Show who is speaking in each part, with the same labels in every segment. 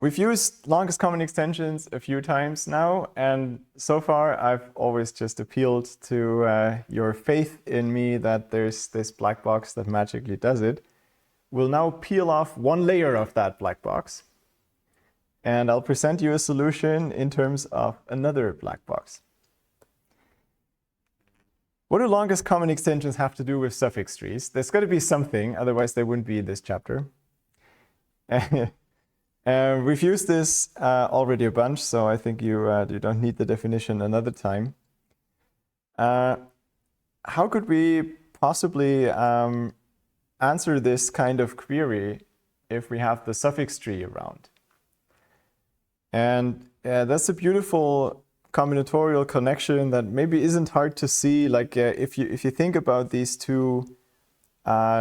Speaker 1: We've used longest common extensions a few times now, and so far I've always just appealed to your faith in me that there's this black box that magically does it. We'll now peel off one layer of that black box, and I'll present you a solution in terms of another black box. What do longest common extensions have to do with suffix trees? There's got to be something, otherwise they wouldn't be in this chapter. We've used this already a bunch, so I think you don't need the definition another time. How could we possibly answer this kind of query if we have the suffix tree around? And that's a beautiful combinatorial connection that maybe isn't hard to see. Like if you think about these two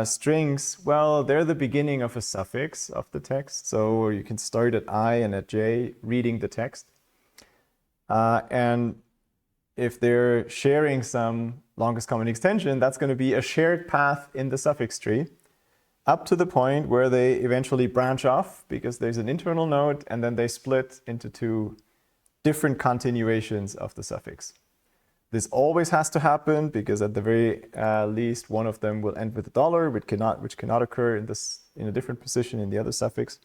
Speaker 1: strings, well, they're the beginning of a suffix of the text. So you can start at I and at J reading the text. And if they're sharing some longest common extension, that's going to be a shared path in the suffix tree up to the point where they eventually branch off because there's an internal node and then they split into two different continuations of the suffix. This always has to happen because at the very least one of them will end with a dollar, which cannot occur in a different position in the other suffix.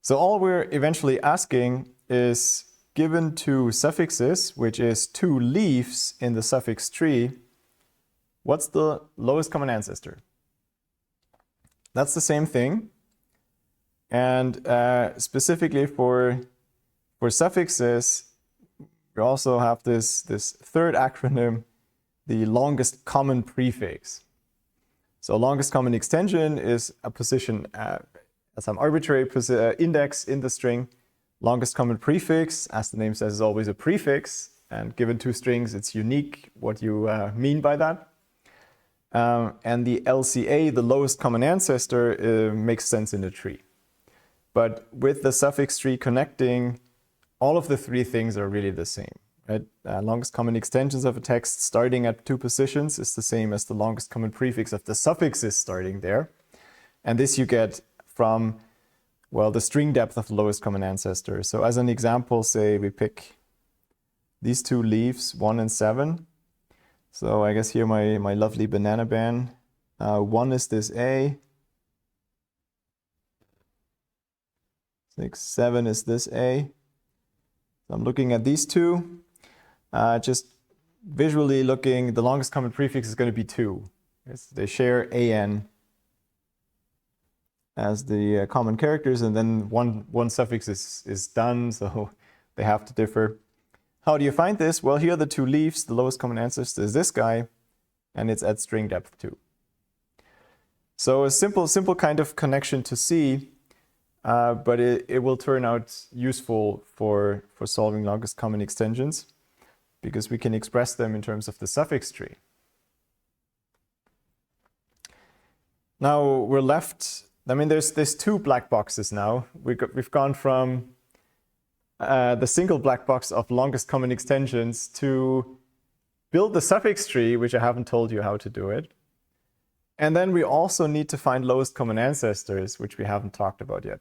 Speaker 1: So all we're eventually asking is, given two suffixes, which is two leaves in the suffix tree, what's the lowest common ancestor? That's the same thing. And specifically for suffixes, we also have this third acronym, the longest common prefix. So longest common extension is a position, some arbitrary index in the string. Longest common prefix, as the name says, is always a prefix. And given two strings, it's unique what you mean by that. And the LCA, the lowest common ancestor, makes sense in a tree. But with the suffix tree connecting, all of the three things are really the same, right? Longest common extensions of a text starting at two positions is the same as the longest common prefix of the suffixes starting there. And this you get from, well, the string depth of the lowest common ancestor. So as an example, say we pick these two leaves, 1 and 7. So I guess here my lovely banana band. 1 is this A. 6, 7 is this A. So I'm looking at these two. Just visually looking, the longest common prefix is going to be 2. They share AN as the common characters, and then one suffix is done, so they have to differ. How do you find this? Well, here are the two leaves. The lowest common ancestor is this guy, and it's at string depth 2. So a simple kind of connection to see. But it will turn out useful for solving longest common extensions because we can express them in terms of the suffix tree. Now we're left, I mean, there's two black boxes now. We've gone from the single black box of longest common extensions to build the suffix tree, which I haven't told you how to do it. And then we also need to find lowest common ancestors, which we haven't talked about yet.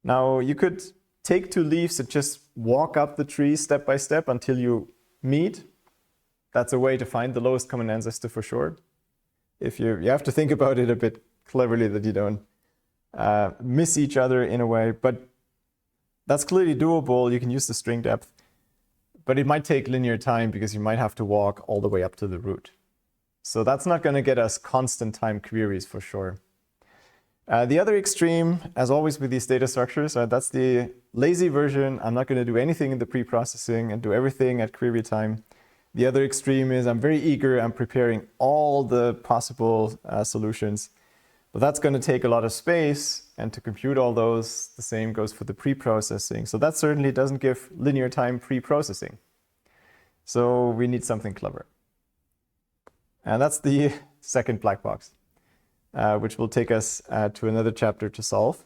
Speaker 1: Now, you could take two leaves and just walk up the tree step by step until you meet. That's a way to find the lowest common ancestor for sure. If you have to think about it a bit cleverly that you don't miss each other in a way, but that's clearly doable. You can use the string depth, but it might take linear time because you might have to walk all the way up to the root. So that's not going to get us constant time queries for sure. The other extreme, as always with these data structures, that's the lazy version. I'm not going to do anything in the pre-processing and do everything at query time. The other extreme is I'm very eager. I'm preparing all the possible solutions. But that's going to take a lot of space. And to compute all those, the same goes for the pre-processing. So that certainly doesn't give linear time pre-processing. So we need something clever. And that's the second black box, which will take us to another chapter to solve.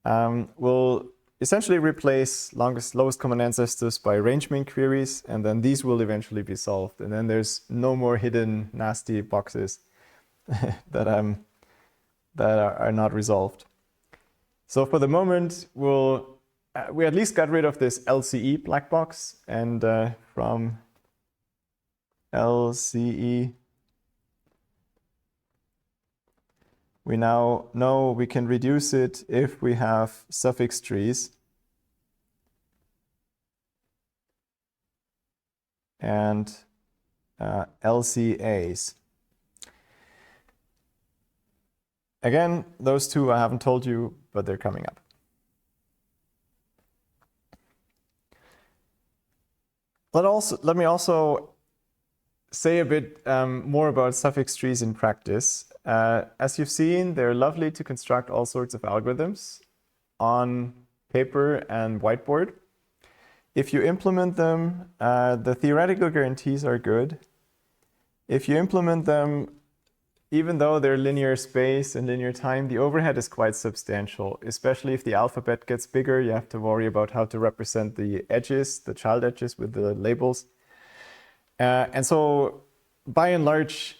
Speaker 1: We'll essentially replace lowest common ancestors by arrangement queries, and then these will eventually be solved. And then there's no more hidden nasty boxes that are not resolved. So for the moment, we at least got rid of this LCE black box, and from LCE, we now know we can reduce it if we have suffix trees. And LCAs. Again, those two I haven't told you, but they're coming up. Let me also say a bit more about suffix trees in practice. As you've seen, they're lovely to construct all sorts of algorithms on paper and whiteboard. If you implement them, the theoretical guarantees are good. If you implement them, even though they're linear space and linear time, the overhead is quite substantial, especially if the alphabet gets bigger. You have to worry about how to represent the edges, the child edges with the labels. And so, by and large,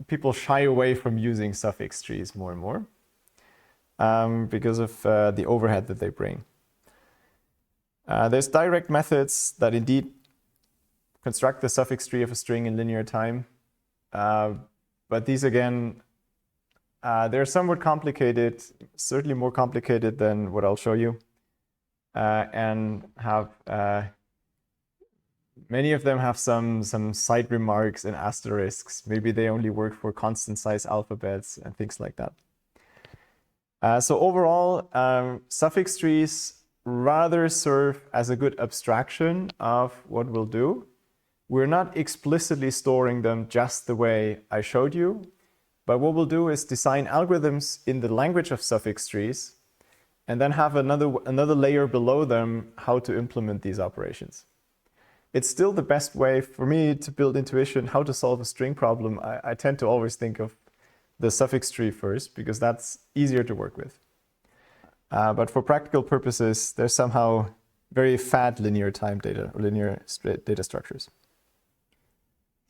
Speaker 1: people shy away from using suffix trees more and more because of the overhead that they bring. There's direct methods that indeed construct the suffix tree of a string in linear time. But these, again, they're somewhat complicated, certainly more complicated than what I'll show you, and have many of them have some side remarks and asterisks. Maybe they only work for constant size alphabets and things like that. So overall, suffix trees rather serve as a good abstraction of what we'll do. We're not explicitly storing them just the way I showed you, but what we'll do is design algorithms in the language of suffix trees and then have another layer below them how to implement these operations. It's still the best way for me to build intuition how to solve a string problem. I tend to always think of the suffix tree first because that's easier to work with. But for practical purposes, there's somehow very fat linear time data or linear data structures.